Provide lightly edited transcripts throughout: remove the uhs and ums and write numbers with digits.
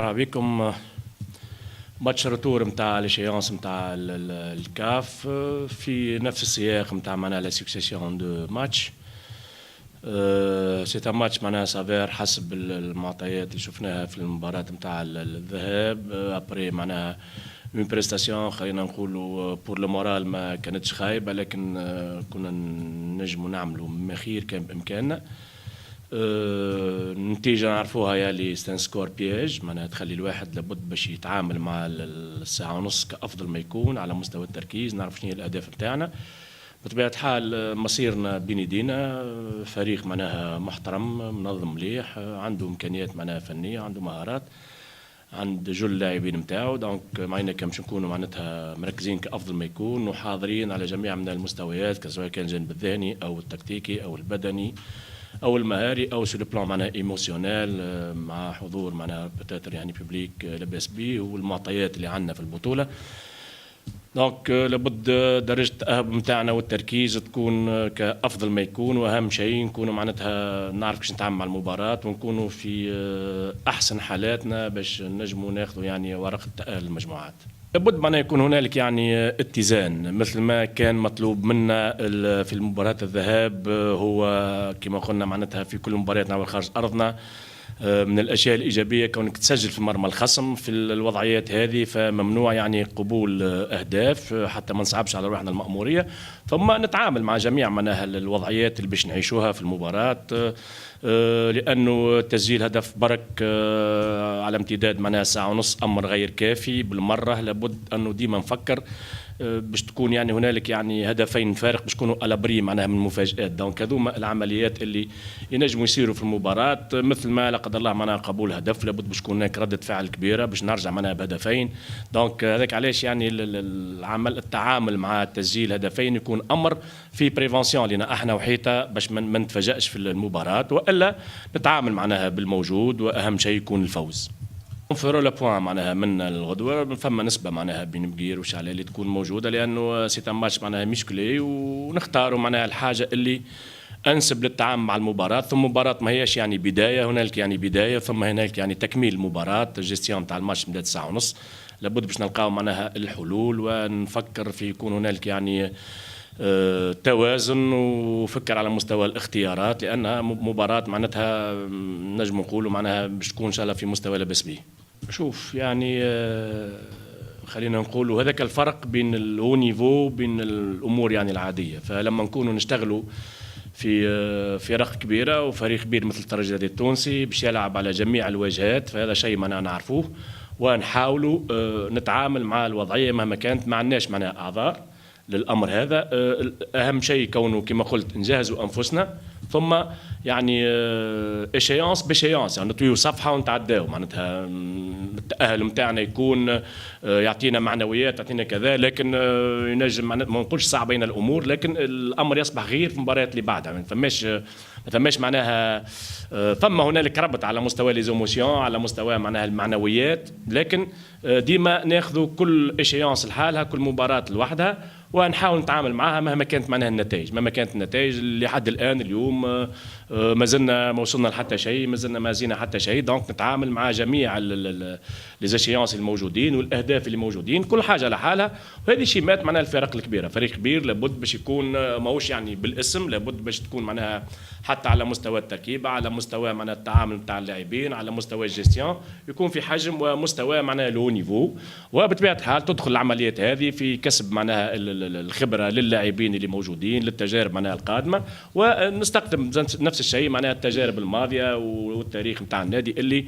مرحبا بكم. ماتش روتور نتاع ليشيونس نتاع الكاف في نفس السياق نتاع معناها لا سكسيسيون دو ماتش. سي ان ماتش معناها سافير حسب المعطيات اللي شفناها في المباراة نتاع الذهاب ابري معناها اون بريستاسيون خلينا نقولوا بور لو مورال ما كانتش خايبة، لكن كنا نجموا نعملوا ما خير كان بامكاننا. النتيجة نعرفوها يالي ستان سكور بياج، معناها تخلي الواحد لابد باش يتعامل مع الساعة ونص كأفضل ما يكون على مستوى التركيز، نعرف شنو هي الأهداف نتاعنا. بطبيعة الحال مصيرنا بين يدينا، فريق معناها محترم منظم مليح، عنده إمكانيات معناها فنية، عنده مهارات، عند جل اللاعبين نتاعو. دونك معنا كان باش نكونوا معناتها مركزين كأفضل ما يكون وحاضرين على جميع من المستويات، سواء كان الجانب الذهني أو التكتيكي أو البدني او المهاري او سو لو بلان معناها ايموسيونيل، مع حضور معناها بتاتر يعني بوبليك لاباس بيه والمعطيات اللي عندنا في البطوله. دونك لابد درجه التاهب نتاعنا والتركيز تكون كافضل ما يكون، واهم شيء نكونوا معناتها نعرف كيفاش نتعامل مع المباراه ونكونوا في احسن حالاتنا باش نجموا ناخذوا يعني ورقه تاهل المجموعات. لابد معناها يكون هنالك يعني اتزان مثل ما كان مطلوب منا في المباراة الذهاب. هو كما قلنا معناتها في كل مبارياتنا وخارج أرضنا من الأشياء الإيجابية كونك تسجل في مرمى الخصم في الوضعيات هذه، فممنوع يعني قبول أهداف حتى ما نصعبش على روحنا المأمورية، ثم نتعامل مع جميع معناها الوضعيات اللي باش نعيشوها في المباراة. لأنه تسجيل هدف برك على امتداد معناها ساعة ونص أمر غير كافي بالمرة. لابد أنه ديما نفكر باش تكون يعني هنالك يعني هدفين فارق باش يكونوا الابري معناها من المفاجآت. دونك هذوما العمليات اللي ينجموا يصيروا في المباراة، مثل ما لا قدر الله معناها قبول هدف لابد باش تكون هناك ردة فعل كبيرة باش نرجع معناها بهدفين. دونك هذاك علاش يعني التعامل مع تسجيل هدفين يكون امر في بريفونسيون لنا احنا وحيطه باش ما نتفاجئش في المباراة، والا نتعامل معناها بالموجود، واهم شيء يكون الفوز. نفروا لبوان معناها من الغدوه فما نسبه معناها بين بقير وشعلة اللي تكون موجوده، لانه سي ماتش معناها مشكلي ونختاروا معناها الحاجه اللي انسب للتعامل مع المباراه. ثم مباراه ما هيش يعني بدايه، هنالك يعني بدايه ثم هنالك يعني تكميل المباراه. الجيستيون تاع الماتش مدة ساعه ونص، لابد باش نلقاو معناها الحلول ونفكر في يكون هنالك يعني توازن وفكر على مستوى الاختيارات، لانها مباراه معناتها نجم نقولوا معناها باش تكون ان شاء الله في مستوى لا باس به. شوف يعني خلينا نقولوا هذاك الفرق بين الهو نيفو بين الامور يعني العاديه. فلما نكونوا نشتغلوا في فرق كبيره وفريق كبير مثل الترجي التونسي باش يلعب على جميع الواجهات، فهذا شيء ما نعرفوه ونحاولوا نتعامل مع الوضعيه مهما كانت. ما عندناش معناها اعذار للامر هذا. اهم شيء كونه كما قلت نجهزوا انفسنا، ثم يعني ايشيونس بشيونس يعني نطويو صفحه ونتعداو معناتها. التاهل نتاعنا يكون يعطينا معنويات، يعطينا كذا، لكن ينجم ما نقولش صعبين الامور، لكن الامر يصبح غير في المباريات اللي بعدها. ما فماش معناها ثم هنالك ربط على مستوى ليزوموسيون، على مستوى معناها المعنويات، لكن ديما ناخذوا كل ايشيونس لحالها، كل مباراه لوحدها، ونحاول نتعامل معها مهما كانت معناها النتائج. مهما كانت النتائج لحد الان اليوم ما زلنا ما وصلنا لحتى شيء، ما زلنا ما زينا حتى شيء. دونك نتعامل مع جميع ليزيشيونس الموجودين والاهداف اللي موجودين، كل حاجه لحالها. وهذه شيمات معناها الفرق الكبيره. فريق كبير لابد باش يكون ماهوش يعني بالاسم، لابد باش تكون معناها حتى على مستوى التركيبه، على مستوى معناها التعامل نتاع اللاعبين، على مستوى الجيستيون، يكون في حجم ومستوى معناها لو نيفو. وبطبيعه الحال تدخل العمليات هذه في كسب معناها الخبره للاعبين اللي موجودين، للتجارب معناها القادمه، ونستخدم نفس الشيء معناها التجارب الماضيه والتاريخ نتاع النادي اللي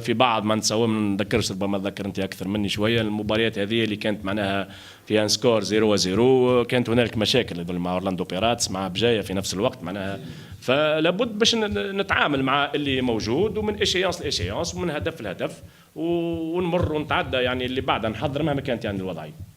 في بعض ما نتصور ما نذكرش، ربما تذكر انت اكثر مني شويه. المباريات هذه اللي كانت معناها في ان سكور 0-0 كانت هنالك مشاكل مع اورلاندو بيراتس مع بجايه في نفس الوقت معناها. فلابد باش نتعامل مع اللي موجود، ومن ايشيونس لايشيونس ومن هدف لهدف، ونمر ونتعدى يعني اللي بعدها نحضر مهما كانت يعني الوضعيه.